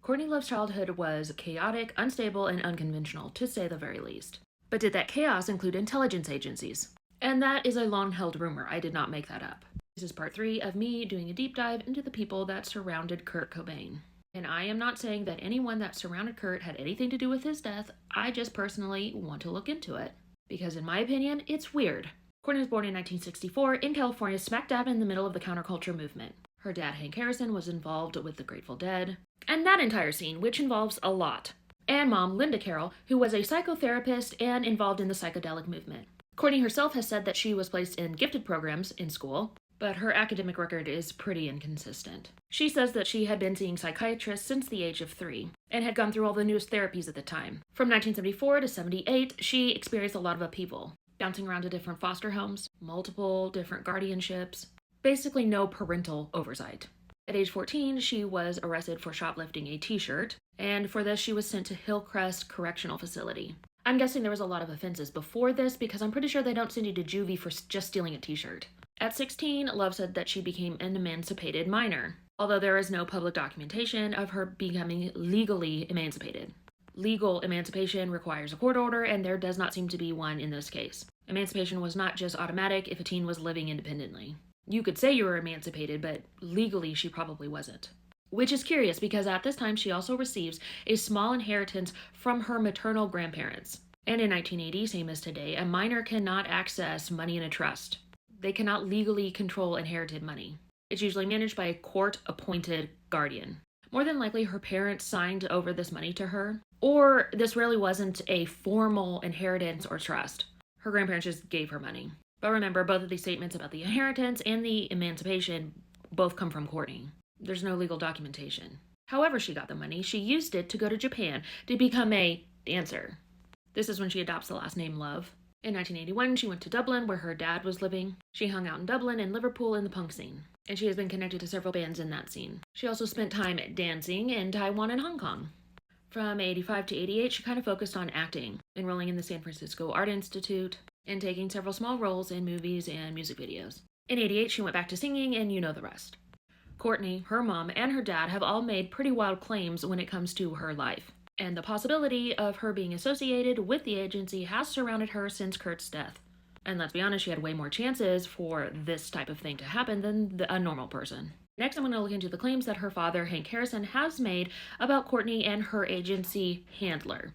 Courtney Love's childhood was chaotic, unstable, and unconventional, to say the very least. But did that chaos include intelligence agencies? And that is a long-held rumor. I did not make that up. This is part 3 of me doing a deep dive into the people that surrounded Kurt Cobain. And I am not saying that anyone that surrounded Kurt had anything to do with his death. I just personally want to look into it. Because in my opinion, it's weird. Courtney was born in 1964 in California, smack dab in the middle of the counterculture movement. Her dad, Hank Harrison, was involved with the Grateful Dead, and that entire scene, which involves a lot. And mom, Linda Carroll, who was a psychotherapist and involved in the psychedelic movement. Courtney herself has said that she was placed in gifted programs in school, but her academic record is pretty inconsistent. She says that she had been seeing psychiatrists since the age of 3, and had gone through all the newest therapies at the time. From 1974 to 78, she experienced a lot of upheaval, bouncing around to different foster homes, multiple different guardianships, basically no parental oversight. At age 14, she was arrested for shoplifting a t-shirt, and for this she was sent to Hillcrest Correctional Facility. I'm guessing there was a lot of offenses before this because I'm pretty sure they don't send you to juvie for just stealing a t-shirt. At 16, Love said that she became an emancipated minor, although there is no public documentation of her becoming legally emancipated. Legal emancipation requires a court order, and there does not seem to be one in this case. Emancipation was not just automatic if a teen was living independently. You could say you were emancipated, but legally she probably wasn't. Which is curious because at this time she also receives a small inheritance from her maternal grandparents. And in 1980, same as today, a minor cannot access money in a trust. They cannot legally control inherited money. It's usually managed by a court-appointed guardian. More than likely, her parents signed over this money to her, or this really wasn't a formal inheritance or trust. Her grandparents just gave her money. But remember, both of these statements about the inheritance and the emancipation both come from Courtney. There's no legal documentation. However she got the money, she used it to go to Japan to become a dancer. This is when she adopts the last name Love. In 1981, she went to Dublin, where her dad was living. She hung out in Dublin and Liverpool in the punk scene, and she has been connected to several bands in that scene. She also spent time dancing in Taiwan and Hong Kong. From 85 to 88, she kind of focused on acting, enrolling in the San Francisco Art Institute, and taking several small roles in movies and music videos. In 88, she went back to singing, and you know the rest. Courtney, her mom, and her dad have all made pretty wild claims when it comes to her life. And the possibility of her being associated with the agency has surrounded her since Kurt's death. And let's be honest, she had way more chances for this type of thing to happen than a normal person. Next, I'm going to look into the claims that her father, Hank Harrison, has made about Courtney and her agency handler.